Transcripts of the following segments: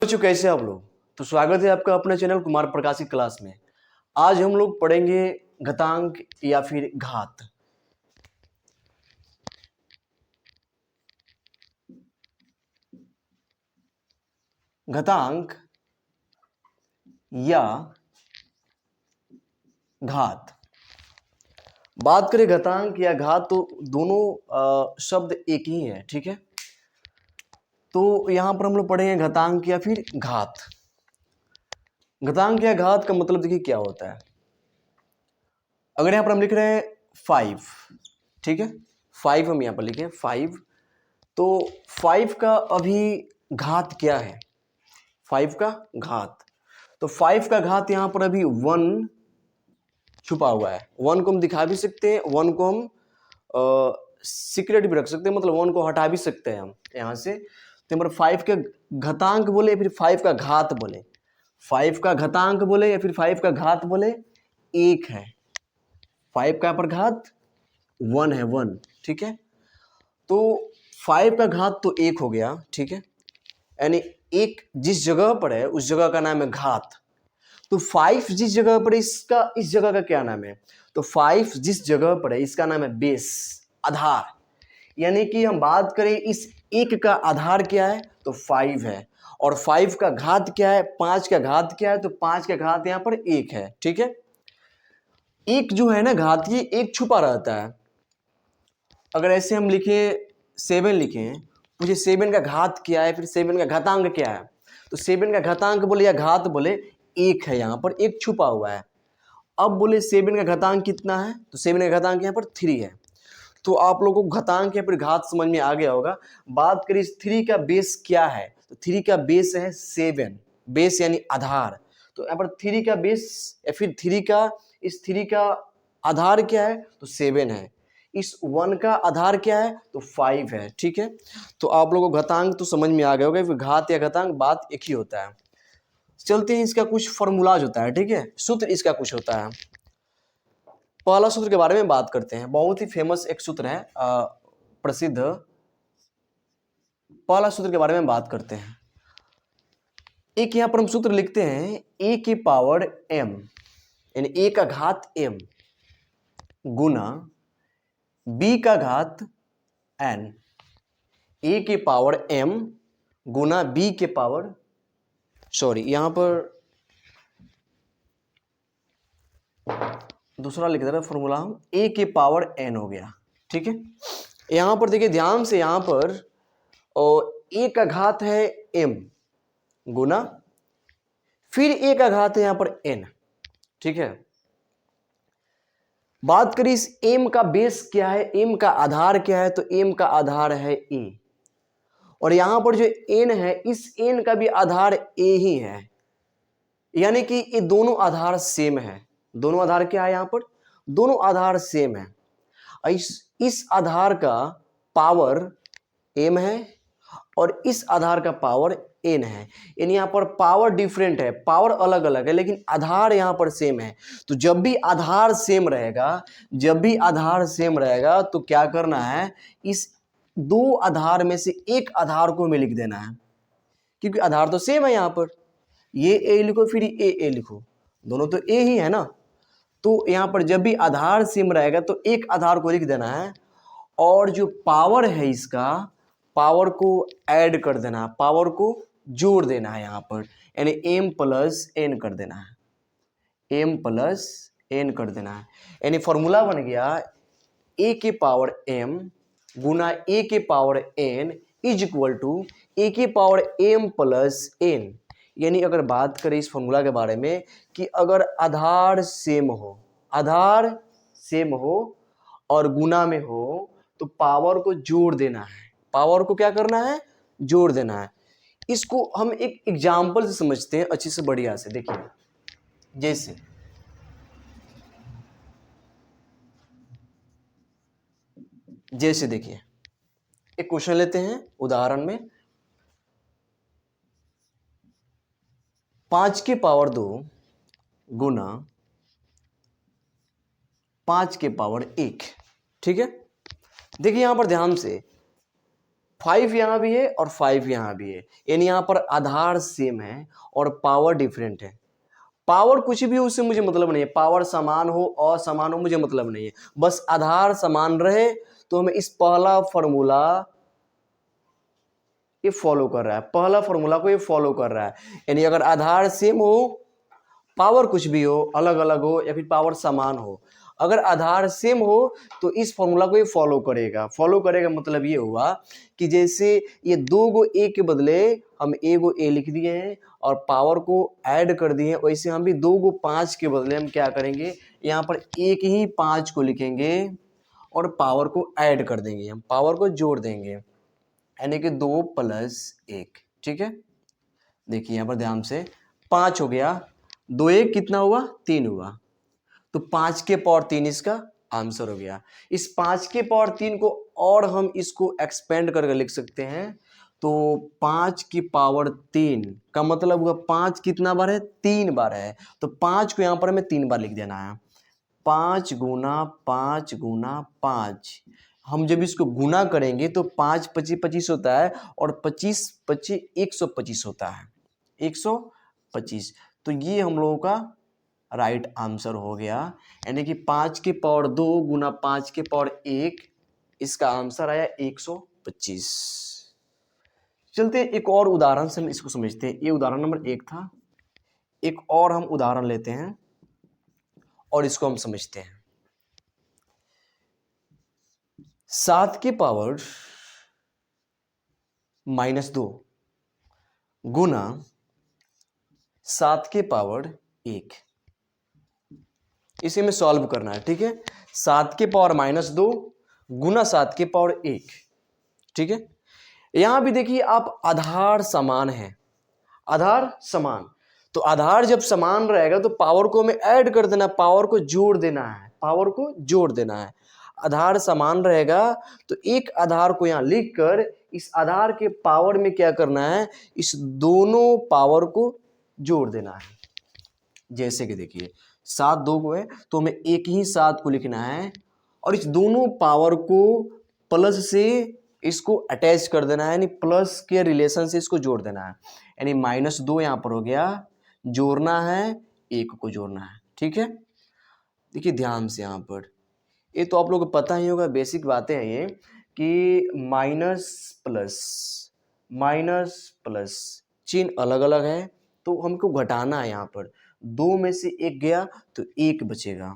बच्चों कैसे आप लोग। तो स्वागत है आपका अपने चैनल कुमार प्रकाशिक क्लास में। आज हम लोग पढ़ेंगे घातांक या फिर घात। घातांक या घात। बात करें घातांक या घात तो दोनों शब्द एक ही है, ठीक है। तो यहां पर हम लोग पढ़ेंगे घातांक या फिर घात। घातांक या घात का मतलब देखिए क्या होता है। अगर यहां पर हम लिख रहे हैं 5, ठीक है, 5 हम यहां पर लिखे 5, तो 5 का अभी घात क्या है, 5 का घात। तो 5 का घात यहां पर अभी 1 छुपा हुआ है। 1 को हम दिखा भी सकते हैं, 1 को हम सीक्रेट भी रख सकते हैं, मतलब 1 को हटा भी सकते हैं हम यहां से। तो यहाँ पर 5 का घातांक बोले या फिर 5 का घात बोले, 5 का घातांक बोले या फिर 5 का घात बोले, एक है। 5 का पर घात 1 है, 1, ठीक है। तो 5 का घात तो 1 हो गया, ठीक है, यानी एक जिस जगह पर है उस जगह का नाम है घात। तो 5 जिस जगह पर है इसका, इस जगह का क्या नाम है, तो 5 जिस जगह पर है इसका नाम है बेस, आधार। यानी कि हम बात करें इस एक का आधार क्या है, तो 5 है। और 5 का घात क्या है, 5 का घात क्या है, तो 5 का घात यहां पर 1 है, ठीक है। एक जो है ना घात, ये एक छुपा रहता है। अगर ऐसे हम लिखें 7 लिखें, मुझे 7 का घात क्या है, फिर 7 का घातांक क्या है, तो 7 का घातांक बोले या घात बोले, 1 है, यहां पर 1 छुपा हुआ है। अब बोले 7 का घातांक कितना है, तो 7 का घातांक यहाँ पर 3 है। तो आप लोगों को घातांक या फिर घात समझ में आ गया होगा। बात करें इस 3 का बेस क्या है, तो 3 का बेस है 7, बेस यानी आधार। तो यहाँ पर 3 का बेस या फिर 3 का, इस 3 का आधार क्या है, तो 7 है। इस 1 का आधार क्या है, तो 5 है, ठीक है। तो आप लोगों को घातांक तो समझ में आ गया होगा, फिर घात या घातांक बात एक ही होता है। चलते हैं, इसका कुछ फॉर्मूलाज होता है, ठीक है, सूत्र इसका कुछ होता है। पहला सूत्र के बारे में बात करते हैं, बहुत ही फेमस एक सूत्र है, प्रसिद्ध। पहला सूत्र के बारे में बात करते हैं। एक यहां पर हम सूत्र लिखते हैं, ए की पावर m, यानी ए का घात m गुना b का घात n। ए की पावर m गुना b के पावर, सॉरी यहां पर दूसरा लिख दे रहा फॉर्मूला हम, ए के पावर n हो गया, ठीक है। यहां पर देखिए ध्यान से, यहां पर ए का घात है m गुना, फिर ए का घात है यहां पर n, ठीक है। बात करें इस m का बेस क्या है, m का आधार क्या है, तो m का आधार है a। और यहां पर जो n है, इस n का भी आधार a ही है, यानी कि ये दोनों आधार सेम है। दोनों आधार क्या है, यहां पर दोनों आधार सेम है। इस आधार का पावर m है और इस आधार का पावर n है, यानी यहाँ पर पावर डिफरेंट है, पावर अलग अलग है, लेकिन आधार यहाँ पर सेम है। तो जब भी आधार सेम रहेगा, जब भी आधार सेम रहेगा तो क्या करना है, इस दो आधार में से एक आधार को हमें लिख देना है, क्योंकि आधार तो सेम है। यहाँ पर ये a लिखो, फिर ए लिखो, दोनों तो a ही है ना। तो यहाँ पर जब भी आधार सेम रहेगा तो एक आधार को लिख देना है, और जो पावर है इसका, पावर को ऐड कर देना है, पावर को जोड़ देना है यहाँ पर, यानी m प्लस n कर देना है, m प्लस n कर देना है। यानी फॉर्मूला बन गया a के पावर m गुना a के power n is equal to a के पावर m प्लस n। यानी अगर बात करें इस फॉर्मूला के बारे में कि अगर आधार सेम हो, आधार सेम हो और गुना में हो, तो पावर को जोड़ देना है, पावर को क्या करना है, जोड़ देना है। इसको हम एक एग्जाम्पल से समझते हैं, अच्छी से बढ़िया से। देखिए जैसे देखिए एक क्वेश्चन लेते हैं उदाहरण में, 5 की पावर 2 गुना 5 की पावर 1, ठीक है। देखिए यहां पर ध्यान से, 5 यहाँ भी है और 5 यहाँ भी है, यानी यहाँ पर आधार सेम है और पावर डिफरेंट है। पावर कुछ भी हो उससे मुझे मतलब नहीं है, पावर समान हो असमान हो मुझे मतलब नहीं है, बस आधार समान रहे तो हमें इस पहला फॉर्मूला ये फॉलो कर रहा है, पहला फॉर्मूला को ये फॉलो कर रहा है। यानी अगर आधार सेम हो, पावर कुछ भी हो, अलग अलग हो या फिर पावर समान हो, अगर आधार सेम हो तो इस फॉर्मूला को ये फॉलो करेगा। फॉलो करेगा मतलब ये हुआ कि जैसे ये 2 गो ए के बदले हम ए गो ए लिख दिए हैं और पावर को ऐड कर दिए हैं, वैसे हम भी 2 गो 5 के बदले हम क्या करेंगे, यहाँ पर एक ही 5 को लिखेंगे और पावर को ऐड कर देंगे, हम पावर को जोड़ देंगे, यानी कि 2 + 1। ठीक है, देखिए यहाँ पर ध्यान से 5 हो गया, 2 1 कितना हुआ, 3 हुआ, तो 5 के पावर 3 इसका आंसर हो गया। इस 5 के पावर 3 को और हम इसको एक्सपेंड करके लिख सकते हैं, तो 5 की पावर 3 का मतलब हुआ 5 कितना बार है, 3 बार है, तो 5 को यहाँ पर हमें 3 बार लिख देना है। 5 गुना 5 गुना 5, हम जब इसको गुना करेंगे तो 5 25 25 होता है और 25 25 125 होता है, 125। तो ये हम लोगों का राइट आंसर हो गया, यानी कि 5 के पावर 2 गुना 5 के पावर 1, इसका आंसर आया 125। चलते हैं एक और उदाहरण से हम इसको समझते हैं। ये उदाहरण नंबर 1 था, एक और हम उदाहरण लेते हैं और इसको हम समझते हैं। 7 के पावर -2 गुना 7 के पावर 1, इसे में सॉल्व करना है। ठीक है, 7 के पावर -2 गुना 7 के पावर 1। ठीक है, यहां भी देखिए आप आधार समान है, आधार समान, तो आधार जब समान रहेगा तो पावर को हमें ऐड कर देना, पावर को जोड़ देना है, पावर को जोड़ देना है। आधार समान रहेगा तो एक आधार को यहां लिखकर इस आधार के पावर में क्या करना है, इस दोनों पावर को जोड़ देना है। जैसे कि देखिए 7 2 को है तो हमें एक ही 7 को लिखना है और इस दोनों पावर को प्लस से इसको अटैच कर देना है, यानी प्लस के रिलेशन से इसको जोड़ देना है, यानी -2 यहाँ पर हो गया, जोड़ना है 1 को जोड़ना है। ठीक है, देखिए ध्यान से यहाँ पर, ये तो आप लोगों को पता ही होगा, बेसिक बातें हैं ये, कि माइनस प्लस चिन्ह अलग अलग है, तो हमको घटाना है। यहाँ पर 2 में से 1 गया तो 1 बचेगा,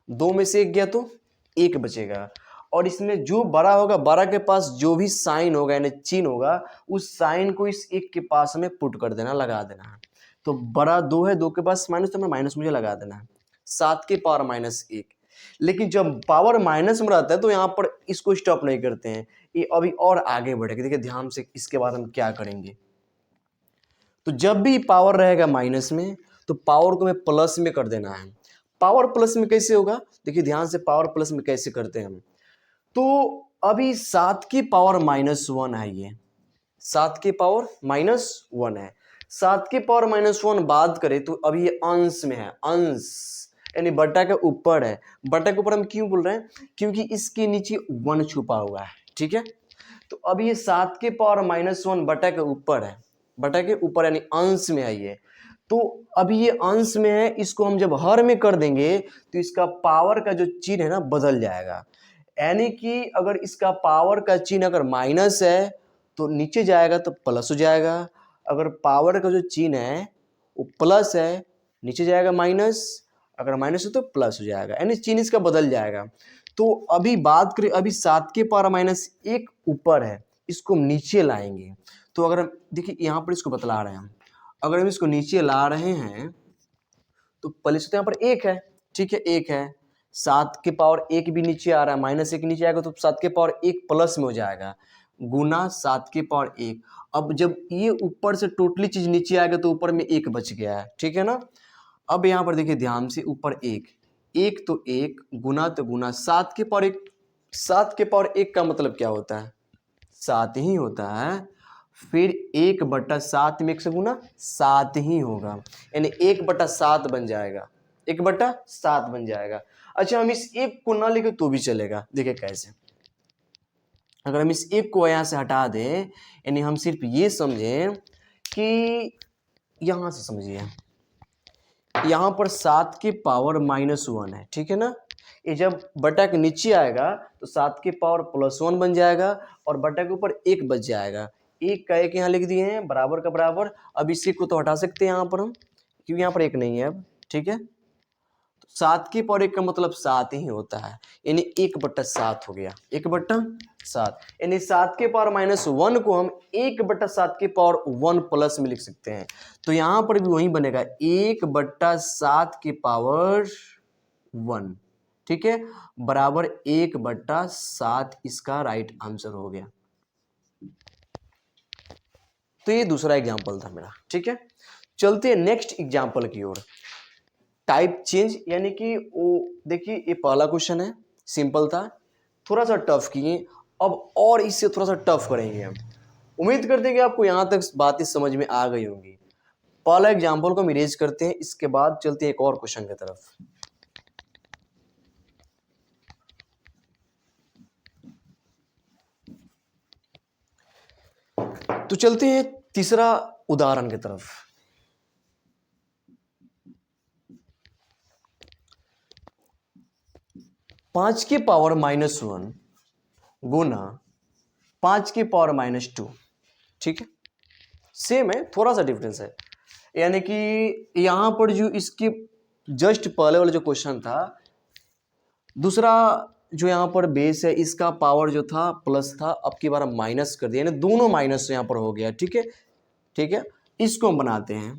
2 में से 1 गया तो 1 बचेगा, और इसमें जो बड़ा होगा, बड़ा के पास जो भी साइन होगा यानी चिन्ह होगा, उस साइन को इस 1 के पास हमें पुट कर देना, लगा देना है। तो बड़ा 2 है, 2 के पास माइनस, तो माइनस मुझे लगा देना है, 7 के पावर -1। लेकिन जब पावर माइनस में रहता है तो यहाँ पर इसको स्टॉप नहीं करते हैं, ये अभी और आगे बढ़ेगा। देखिए ध्यान से, इसके बाद हम क्या करेंगे, तो जब भी पावर रहेगा माइनस में तो पावर को हमें प्लस में कर देना है। पावर प्लस में कैसे होगा, देखिए ध्यान से, पावर प्लस में कैसे करते हैं हम, तो अभी 7 की पावर -1 है, ये 7 की पावर -1 है, 7 की पावर -1 बात करें तो अभी ये अंश में है, अंश यानी बटा के ऊपर है। बटा के ऊपर हम क्यों बोल रहे हैं, क्योंकि इसके नीचे 1 छुपा हुआ है। ठीक है, तो अभी ये 7 के पावर -1 बटा के ऊपर है, बटा के ऊपर यानी अंश में है ये, तो अभी ये अंश में है, इसको हम जब हर में कर देंगे तो इसका पावर का जो चिन्ह है ना बदल जाएगा, यानी कि अगर इसका पावर का चिन्ह अगर माइनस है तो नीचे जाएगा तो प्लस हो जाएगा, अगर पावर का जो चिन्ह है वो प्लस है नीचे जाएगा माइनस, अगर माइनस है तो प्लस हो जाएगा, यानी चिन्ह इसका बदल जाएगा। तो अभी बात करें, अभी 7 के पावर -1 ऊपर है, इसको हम नीचे लाएंगे, तो अगर हम देखिए यहाँ पर इसको बतला रहे हैं हम, अगर हम इसको नीचे ला रहे हैं तो पहले से तो यहाँ पर 1 है। ठीक है, 1 है, 7 के पावर 1 भी नीचे आ रहा है, -1 नीचे आएगा तो 7 के पावर 1 प्लस में हो जाएगा, गुना 7 के पावर 1। अब जब ये ऊपर से टोटली चीज नीचे आएगा तो ऊपर में 1 बच गया है। ठीक है ना, अब यहाँ पर देखिए ध्यान से, ऊपर 1 1 तो 1 गुना तो गुना, 7 के पावर 1, 7 के पावर 1 का मतलब क्या होता है, 7 ही होता है, फिर 1/7 में 1 से गुना 7 ही होगा, यानी 1/7 बन जाएगा, 1/7 बन जाएगा। अच्छा, हम इस 1 को ना लिखे तो भी चलेगा, देखिए कैसे, अगर हम इस एक को यहाँ से हटा दें, यानी हम सिर्फ ये समझें कि यहाँ से समझिए, यहाँ पर 7 की पावर -1 है, ठीक है ना। ये जब बटा के नीचे आएगा तो 7 की पावर +1 बन जाएगा और बटा के ऊपर 1 बच जाएगा। एक का एक यहाँ लिख दिए हैं, बराबर का बराबर। अब इसी को तो हटा सकते हैं यहाँ पर हम, क्योंकि यहाँ पर 1 नहीं है अब, ठीक है। तो 7 की पावर 1 का मतलब 7 ही होता है, यानी 1/7 हो गया, 1/7, यानी 7 के पावर -1 को हम 1/7 के पावर 1 प्लस में लिख सकते हैं। तो यहाँ पर भी वही बनेगा, 1/7 की पावर 1, ठीक है, बराबर 1/7 इसका राइट आंसर हो गया। तो ये दूसरा एग्जाम्पल था मेरा, ठीक है। चलते हैं नेक्स्ट एग्जाम्पल की ओर, टाइप चेंज, यानी कि वो देखिए ये पहला क्वेश्चन है, सिंपल था, थोड़ा सा टफ किए, अब और इससे थोड़ा सा टफ करेंगे हम। उम्मीद करते हैं कि आपको यहाँ तक बातें समझ में आ गई होंगी। पहला एग्जाम्पल को हम इरेज करते हैं, इसके बाद चलते हैं एक और क्वेश्चन की तरफ। तो चलते हैं तीसरा उदाहरण की तरफ। पांच की पावर -1 गुना 5 की पावर -2, ठीक है, सेम है, थोड़ा सा डिफरेंस है। यानी कि यहां पर जो इसके जस्ट पहले वाला जो क्वेश्चन था, दूसरा जो यहाँ पर बेस है इसका पावर जो था प्लस था, अब की बार हम माइनस कर दिया, यानी दोनों माइनस यहाँ पर हो गया, ठीक है, ठीक है। इसको हम बनाते हैं,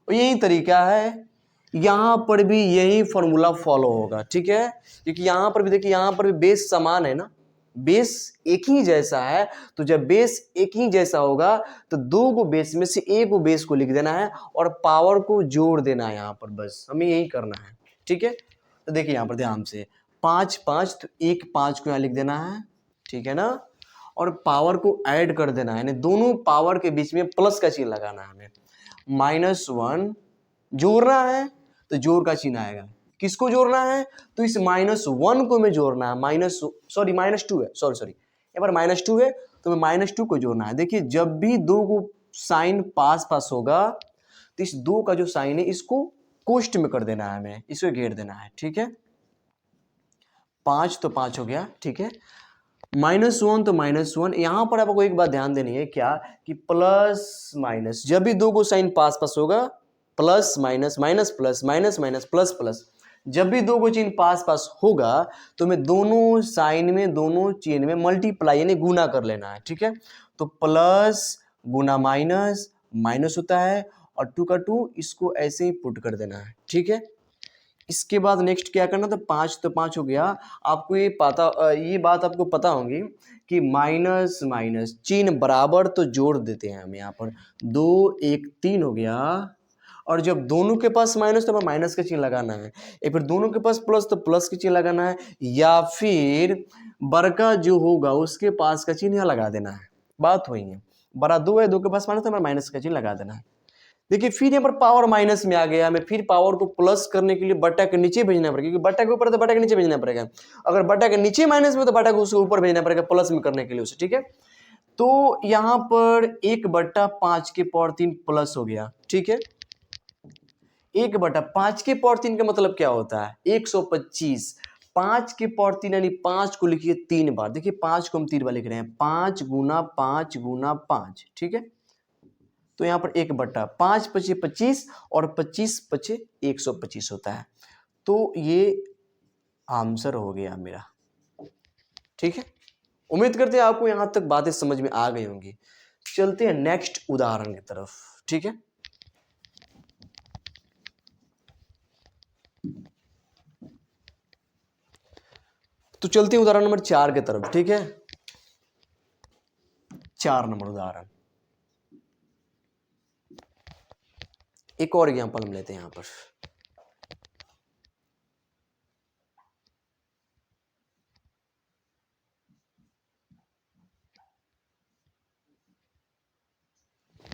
और यही तरीका है, यहाँ पर भी यही फॉर्मूला फॉलो होगा, ठीक है, क्योंकि यहाँ पर भी देखिए, यहाँ पर भी बेस समान है ना, बेस एक ही जैसा है। तो जब बेस एक ही जैसा होगा तो दो को बेस में से एक को बेस को लिख देना है और पावर को जोड़ देना है, यहाँ पर बस हमें यही करना है, ठीक है। तो देखिए यहाँ पर ध्यान से 5 5, तो एक 5 को यहाँ लिख देना है, ठीक है ना, और पावर को ऐड कर देना है, यानी दोनों पावर के बीच में प्लस का चिन्ह लगाना है हमें। -1 जोड़ना है तो जोड़ का चिन्ह आएगा, किसको जोड़ना है, तो इस -1 को हमें जोड़ना है, -2 है, सॉरी यहाँ पर -2 है, तो हमें -2 को जोड़ना है। देखिए जब भी दो को साइन पास पास होगा तो इस दो का जो साइन है इसको कोष्ठ में कर देना है, हमें इसको घेर देना है, ठीक है। 5 तो 5 हो गया, ठीक है, -1 तो -1। यहां पर आपको एक बात ध्यान देनी है, क्या कि प्लस माइनस, जब भी दो को साइन पास पास होगा, plus minus minus plus minus minus plus plus, जब भी दो को चिन्ह पास पास होगा तो हमें दोनों साइन में, दोनों चिन्ह में मल्टीप्लाई यानी गुना कर लेना है, ठीक है। तो प्लस गुना माइनस, माइनस होता है, और 2 का 2 इसको ऐसे ही पुट कर देना है, ठीक है। इसके बाद नेक्स्ट क्या करना था, 5 तो 5 हो गया। आपको ये बात आपको पता होगी कि माइनस माइनस चिन्ह बराबर तो जोड़ देते हैं हम, यहाँ पर 2 1 3 हो गया, और जब दोनों के पास माइनस तो माइनस का चिन्ह लगाना है, या फिर दोनों के पास प्लस तो प्लस का चिन्ह लगाना है, या फिर बड़का जो होगा उसके पास का चिन्ह यहाँ लगा देना है। बात हुई है, बड़ा 2 है, 2 के पास माइनस तो माइनस का चिन्ह लगा देना है। देखिए फिर यहाँ पर पावर माइनस में आ गया, हमें फिर पावर को प्लस करने के लिए बटा के नीचे भेजना पड़ेगा, क्योंकि बटा के ऊपर तो बटा के नीचे भेजना पड़ेगा, अगर बटा के नीचे माइनस में तो बटा को उसके ऊपर भेजना पड़ेगा प्लस में करने के लिए उसे, ठीक है। तो यहाँ पर 1/5 के पावर 3 प्लस हो गया, ठीक है। 1/5 के पावर 3 का मतलब क्या होता है, 125। 5 के पावर 3 यानी 5 को लिखिए 3 बार, देखिए 5 को हम 3 बार लिख रहे हैं, 5 गुना 5 गुना 5, ठीक है। तो यहाँ पर 1/5 पचे 25 और 25 पचे 125 होता है। तो ये आंसर हो गया मेरा, ठीक है। उम्मीद करते हैं आपको यहां तक बातें समझ में आ गई होंगी। चलते हैं नेक्स्ट उदाहरण की तरफ, ठीक है। तो चलते हैं उदाहरण नंबर 4 की तरफ, ठीक है। 4 नंबर उदाहरण, एक और एग्जांपल हम लेते हैं यहां पर।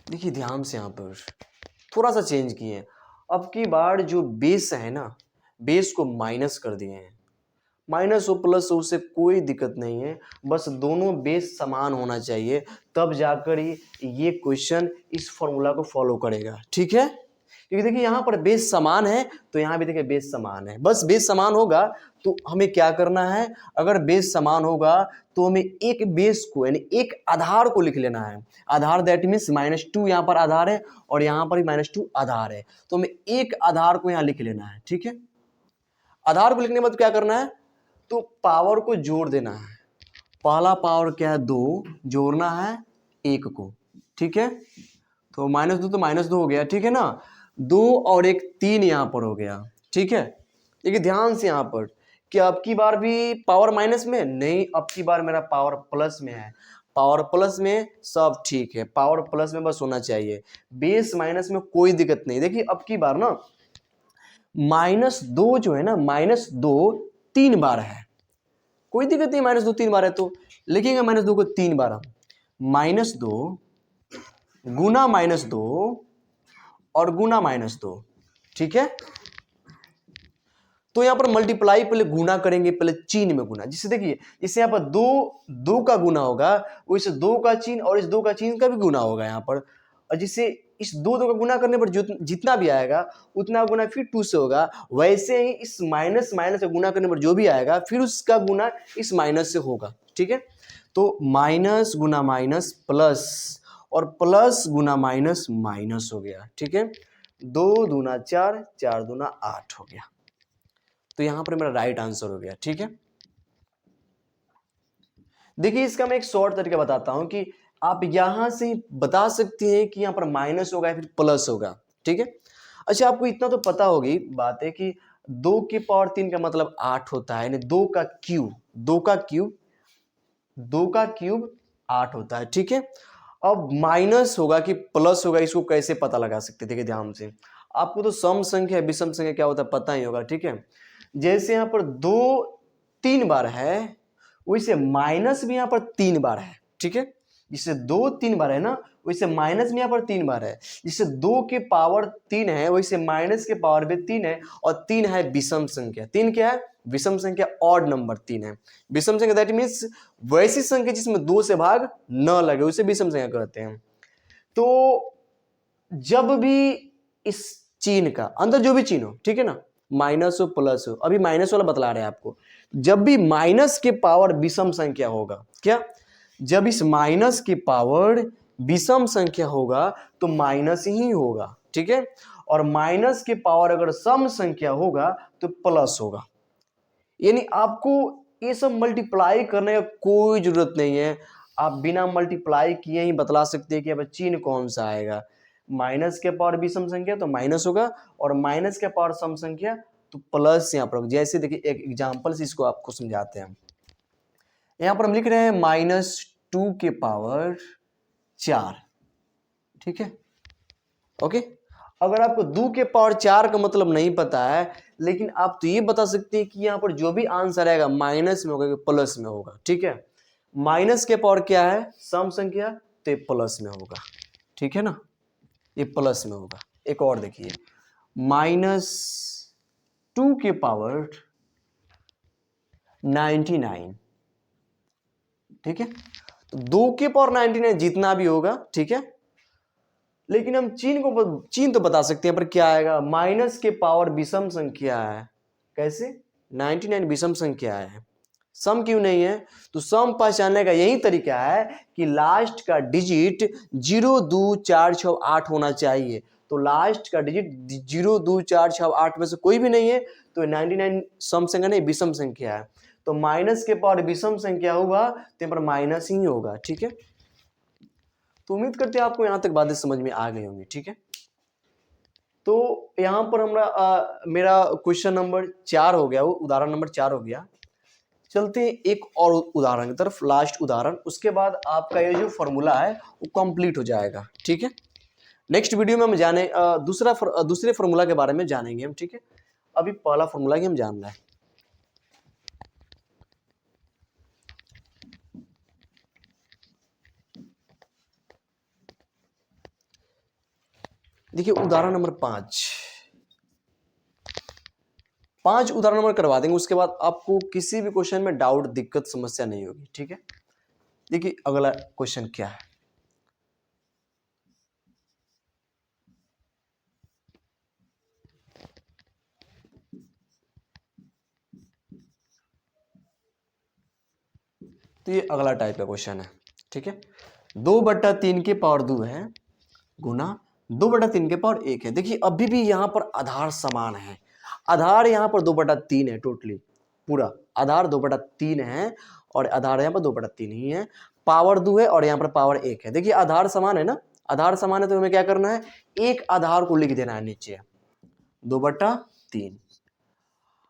देखिए ध्यान से, यहां पर थोड़ा सा चेंज किए, अब की बार जो बेस है ना, बेस को माइनस कर दिए हैं, माइनस हो प्लस हो उससे कोई दिक्कत नहीं है, बस दोनों बेस समान होना चाहिए, तब जाकर ये क्वेश्चन इस फॉर्मूला को फॉलो करेगा। ठीक है, क्योंकि देखिए यहाँ पर बेस समान है तो यहाँ भी देखिए बेस समान है, बस बेस समान होगा तो हमें क्या करना है, अगर बेस समान होगा तो हमें एक बेस को यानी एक आधार को लिख लेना है। आधार दैट मीन्स -2 यहाँ पर आधार है और यहाँ पर भी -2 आधार है, तो हमें एक आधार को यहाँ लिख लेना है। ठीक है, आधार को लिखने के बाद क्या करना है, तो पावर को जोड़ देना है। पहला पावर क्या है 2, जोड़ना है 1 को। ठीक है, तो -2 तो -2 हो गया। ठीक है ना, 2 और 1 3 यहाँ पर हो गया। ठीक है, देखिए ध्यान से यहाँ पर कि अब की बार भी पावर माइनस में नहीं, अब की बार मेरा पावर प्लस में है। पावर प्लस में सब ठीक है, पावर प्लस में बस होना चाहिए, बेस माइनस में कोई दिक्कत नहीं। देखिए अब की बार ना -2 जो है ना, -2 3 बार है, कोई दिक्कत नहीं, -2 3 बार है तो लिखेंगे -2 को 3 बार हम, -2 गुना -2 और गुना -2। ठीक है, तो यहां पर मल्टीप्लाई पहले गुना करेंगे, पहले चिन्ह में गुना, जिससे देखिए इससे यहां पर 2 का गुना होगा, वैसे 2 का चिन्ह और इस 2 का चिन्ह का भी गुना होगा यहां पर, और जिससे इस 2 का गुना करने पर जितना भी आएगा उतना गुना फिर 2 से होगा, वैसे ही इस माइनस माइनस का गुना करने पर जो भी आएगा फिर उसका गुना इस माइनस से होगा। ठीक है, तो माइनस गुना माइनस प्लस और प्लस गुना माइनस माइनस हो गया। ठीक है, 2 दूना 4, 4 दूना 8 हो गया, तो यहां पर मेरा राइट आंसर हो गया। ठीक है, देखिए इसका मैं एक शॉर्ट तरीका बताता हूं कि आप यहां से बता सकते हैं कि यहां पर माइनस होगा या फिर प्लस होगा। ठीक है, अच्छा आपको इतना तो पता होगी बात है कि 2 की पावर 3 का मतलब 8 होता है, यानी 2 का क्यूब 8 होता है। ठीक है, अब माइनस होगा कि प्लस होगा इसको कैसे पता लगा सकते हैं, देखिए ध्यान से, आपको तो सम संख्या विषम संख्या क्या होता है पता ही होगा। ठीक है, जैसे यहां पर 2 3 बार है, वैसे माइनस भी यहां पर 3 बार है। ठीक है, जिससे 2 3 बार है ना, वैसे माइनस भी यहां पर 3 बार है, जिससे 2 के पावर 3 है वैसे माइनस के पावर भी 3 है, और 3 है विषम संख्या। 3 क्या है, विषम संख्या, ऑड नंबर 3 है। विषम संख्या दैट मीन्स वैसी संख्या जिसमें 2 से भाग न लगे उसे विषम संख्या कहते हैं। तो जब भी इस चिन्ह का अंदर जो भी चिन्ह हो, ठीक है ना, माइनस हो प्लस हो, अभी माइनस वाला बतला रहे हैं आपको, जब भी माइनस के पावर विषम संख्या होगा, क्या, जब इस माइनस की पावर विषम संख्या होगा तो माइनस ही होगा। ठीक है, और माइनस के पावर अगर सम संख्या होगा तो प्लस होगा, यानी आपको ये सब मल्टीप्लाई करने का कोई जरूरत नहीं है, आप बिना मल्टीप्लाई किए ही बतला सकते हैं कि अब चिन्ह कौन सा आएगा। माइनस के पावर विषम संख्या तो माइनस होगा, और माइनस के पावर सम संख्या तो प्लस यहाँ पर। जैसे देखिए एक एग्जाम्पल से इसको आपको समझाते हैं, यहाँ पर हम लिख रहे हैं -2 के पावर 4। ठीक है, ओके, अगर आपको 2 के पावर 4 का मतलब नहीं पता है, लेकिन आप तो ये बता सकते हैं कि यहाँ पर जो भी आंसर आएगा माइनस में होगा कि प्लस में होगा। ठीक है, माइनस के पावर क्या है, सम संख्या, तो ये प्लस में होगा। ठीक है ना, ये प्लस में होगा। एक और देखिए, -2 के पावर 99। ठीक है, तो 2 के पावर 99 जितना भी होगा, ठीक है, लेकिन हम चिन्ह तो बता सकते हैं, पर क्या आएगा, माइनस के पावर विषम संख्या है। कैसे, 99 विषम संख्या है, सम क्यों नहीं है, तो सम पहचानने का यही तरीका है कि लास्ट का डिजिट 0 2 4 6 8 होना चाहिए। तो लास्ट का डिजिट 0 2 4 6 8 में से कोई भी नहीं है, तो 99 सम संख्या नहीं विषम संख्या है, तो माइनस के पावर विषम संख्या होगा तो यहाँ पर माइनस ही होगा। ठीक है, तो उम्मीद करते हैं आपको यहां तक बातें समझ में आ गई होंगी। ठीक है, तो यहां पर हमारा मेरा क्वेश्चन नंबर 4 हो गया, वो उदाहरण नंबर 4 हो गया। चलते हैं एक और उदाहरण की तरफ, लास्ट उदाहरण, उसके बाद आपका ये जो फॉर्मूला है वो कंप्लीट हो जाएगा। ठीक है, नेक्स्ट वीडियो में हम दूसरे फॉर्मूला के बारे में जानेंगे हम। ठीक है, अभी पहला फॉर्मूला ही हम जान रहे हैं। देखिए उदाहरण नंबर 5, 5 उदाहरण नंबर करवा देंगे, उसके बाद आपको किसी भी क्वेश्चन में डाउट, दिक्कत, समस्या नहीं होगी। ठीक है, देखिए अगला क्वेश्चन क्या है। तो ये अगला टाइप का क्वेश्चन है। ठीक है, 2/3 के पावर 2 है गुना 2/3 के पावर 1 है। देखिए अभी भी यहाँ पर आधार समान है, आधार यहाँ पर 2/3 है, टोटली पूरा आधार 2/3 है और आधार यहाँ पर 2/3 ही है, पावर 2 है और यहाँ पर पावर 1 है। देखिए आधार समान है ना, आधार समान है तो हमें क्या करना है, एक आधार को लिख देना है नीचे 2/3।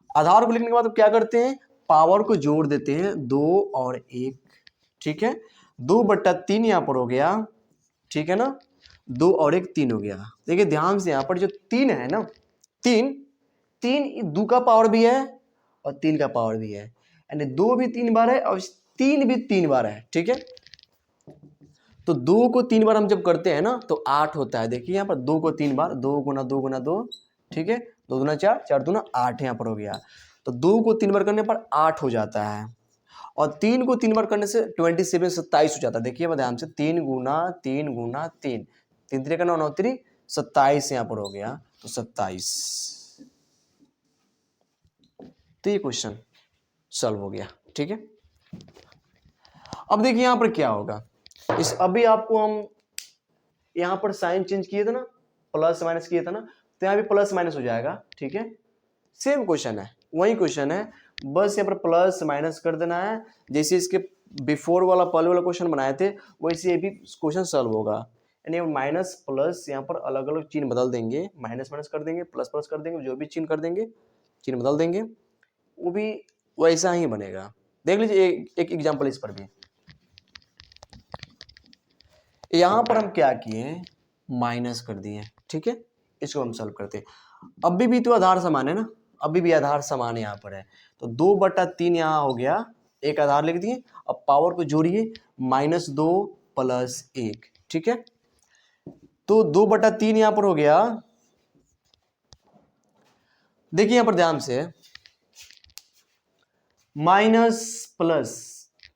आधार को लिखने के बाद क्या करते हैं, पावर को जोड़ देते हैं 2 और 1। ठीक है, 2/3 यहाँ पर हो गया, ठीक है ना, 2 और 1 3 हो गया। देखिए ध्यान से यहाँ पर जो 3 है ना, 3 2 का पावर भी है और 3 का पावर भी है, यानी 2 भी 3 बार है और 3 भी 3 बार है। ठीक है, तो 2 को 3 बार हम जब करते हैं ना तो 8 होता है। देखिए यहाँ पर 2 को 3 बार, 2 गुना 2 गुना 2, ठीक है, 2 दूना 4, 4 दूना 8 यहाँ पर हो गया। तो 2 को 3 बार करने पर 8 हो जाता है और 3 को 3 बार करने से 27 27 हो जाता है। देखिए ध्यान से 3 गुना 3 गुना 3, 3 3 का 9 9 3 27 यहाँ पर हो गया, तो 27। तो ये क्वेश्चन सॉल्व हो गया। ठीक है, अब देखिए यहाँ पर क्या होगा, इस अभी आपको हम यहाँ पर साइन चेंज किए थे ना, प्लस माइनस किए थे ना, तो यहाँ भी प्लस माइनस हो जाएगा। ठीक है, सेम क्वेश्चन है, वही क्वेश्चन है, बस यहाँ पर प्लस माइनस कर देना है। जैसे इसके बिफोर वाला पहले वाला क्वेश्चन बनाए थे वैसे ये भी क्वेश्चन सॉल्व होगा, यानी माइनस प्लस यहाँ पर अलग अलग चिन्ह बदल देंगे, माइनस माइनस कर देंगे, प्लस प्लस कर देंगे, जो भी चिन्ह कर देंगे, चिन्ह बदल देंगे, वो भी वैसा ही बनेगा। देख लीजिए एक एग्जाम्पल इस पर भी, यहां पर हम क्या किए, माइनस कर दिए। ठीक है, इसको हम सॉल्व करते हैं। अभी भी तो आधार समान है ना, अभी भी आधार समान यहाँ पर है, तो 2/3 यहाँ हो गया, एक आधार लिख दिए। अब पावर को जोड़िए, -2 + 1। ठीक है, तो 2/3 यहाँ पर हो गया। देखिए यहाँ पर ध्यान से, माइनस प्लस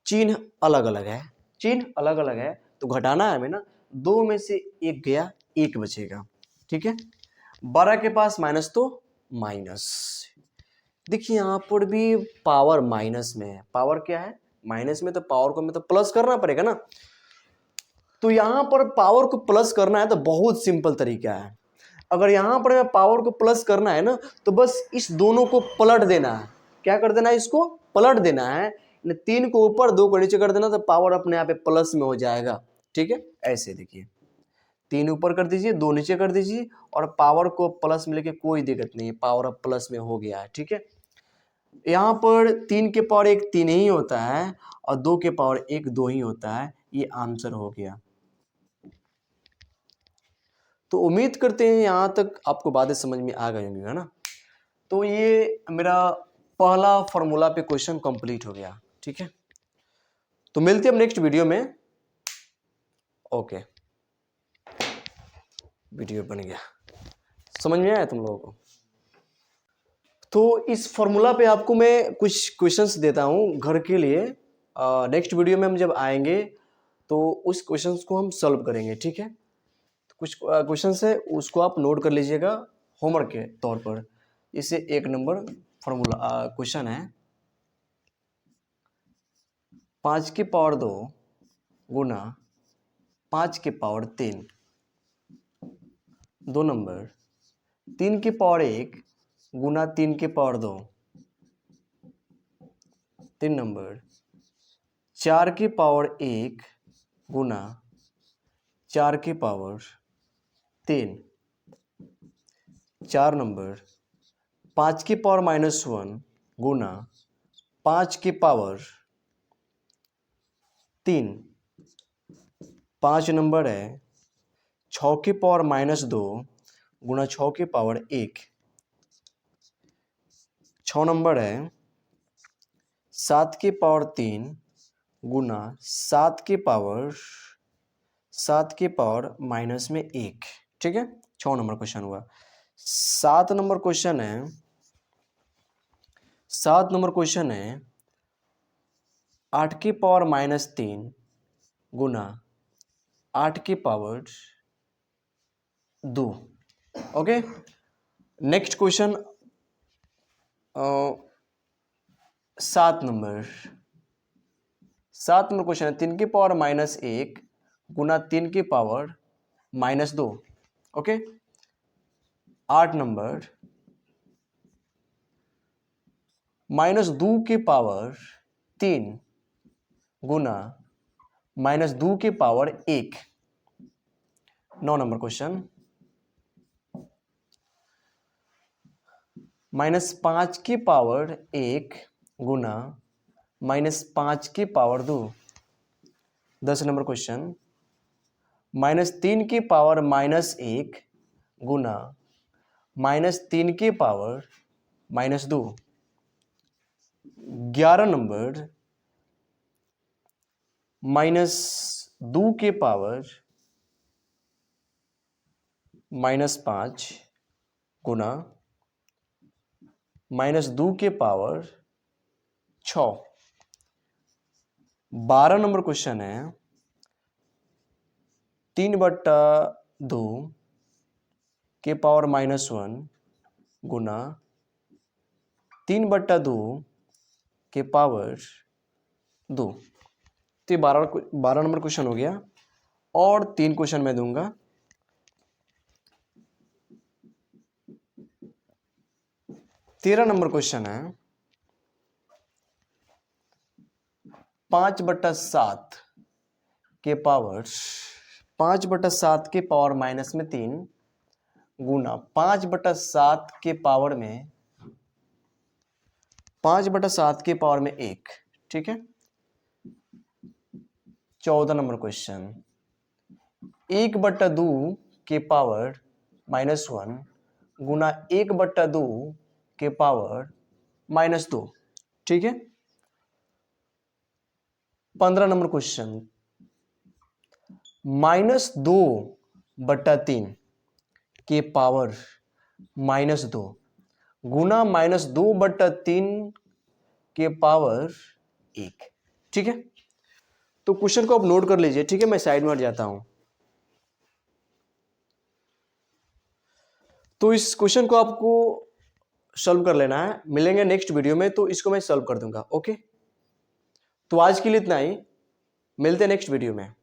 चिन्ह अलग अलग है, चिन्ह अलग अलग है, तो घटाना है हमें ना, 2 में से 1 गया, 1 बचेगा। ठीक है, 12 के पास माइनस तो माइनस। देखिए यहाँ पर भी पावर माइनस में है, पावर क्या है, माइनस में, तो पावर को हमें तो प्लस करना पड़ेगा ना। तो यहाँ पर पावर को प्लस करना है तो बहुत सिंपल तरीका है। अगर यहाँ पर हमें पावर को प्लस करना है ना, तो बस इस दोनों को पलट देना है। क्या कर देना है, इसको पलट देना है, 3 को ऊपर 2 को नीचे कर देना, तो पावर अपने आप प्लस में हो जाएगा। ठीक है, ऐसे देखिए, 3 ऊपर कर दीजिए, 2 नीचे कर दीजिए और पावर को प्लस में लेके कोई दिक्कत नहीं है, पावर अब प्लस में हो गया है। ठीक है, यहाँ पर 3 के पावर 1 3 ही होता है और 2 के पावर 1 2 ही होता है, ये आंसर हो गया। तो उम्मीद करते हैं यहाँ तक आपको बातें समझ में आ गई होंगी, है ना। तो ये मेरा पहला फॉर्मूला पे क्वेश्चन कंप्लीट हो गया। ठीक है, तो मिलते हैं अब नेक्स्ट वीडियो में। ओके, वीडियो बन गया, समझ में आया तुम लोगों को। तो इस फॉर्मूला पे आपको मैं कुछ क्वेश्चंस देता हूँ घर के लिए, नेक्स्ट वीडियो में हम जब आएंगे तो उस क्वेश्चंस को हम सॉल्व करेंगे। ठीक है, तो कुछ क्वेश्चंस है उसको आप नोट कर लीजिएगा होमवर्क के तौर पर। इसे 1 नंबर फॉर्मूला क्वेश्चन है, 5 की पावर 2 गुना 5 की पावर 3। 2 नंबर 3 की पावर 1 गुना 3 की पावर 2। 3 नंबर 4 की पावर 1 गुना 4 की पावर 3। 4 नंबर 5 की पावर -1 गुना 5 की पावर 3। 5 नंबर है 6 की पावर -2 गुना 6 की पावर 1। 6 नंबर है 7 की पावर 3 गुना 7 की पावर -1। ठीक है, 6 नंबर क्वेश्चन हुआ। 7 नंबर क्वेश्चन है 7 नंबर क्वेश्चन है 8 की पावर -3 गुना 8 की power 2। Okay, next question 7 number question है 3 की पावर -1 गुना 3 की पावर -2। ओके, 8 नंबर -2 की पावर 3 गुना -2 की पावर 1। 9 नंबर क्वेश्चन -5 की पावर 1 गुना -5 की पावर 2। 10 नंबर क्वेश्चन -3 की पावर -1 गुना -3 की पावर -2। 11 नंबर -2 की पावर -5 गुना -2 के पावर 6। 12 नंबर क्वेश्चन है 3/2 के पावर -1 गुना 3/2 के पावर 2। तो ये 12 नंबर क्वेश्चन हो गया और 3 क्वेश्चन मैं दूंगा। 13 नंबर क्वेश्चन है 5/7 के पावर 5/7 के पावर -3 गुना 5/7 के पावर में 5/7 के पावर में 1। ठीक है, 14 नंबर क्वेश्चन 1/2 के पावर -1 गुना 1/2 के पावर -2। ठीक है, 15 नंबर क्वेश्चन -2/3 के पावर -2 गुना -2/3 के पावर 1। ठीक है, तो क्वेश्चन को आप नोट कर लीजिए। ठीक है, मैं साइड में हट जाता हूं। तो इस क्वेश्चन को आपको सॉल्व कर लेना है। मिलेंगे नेक्स्ट वीडियो में तो इसको मैं सॉल्व कर दूंगा। ओके, तो आज के लिए इतना ही, मिलते हैं नेक्स्ट वीडियो में।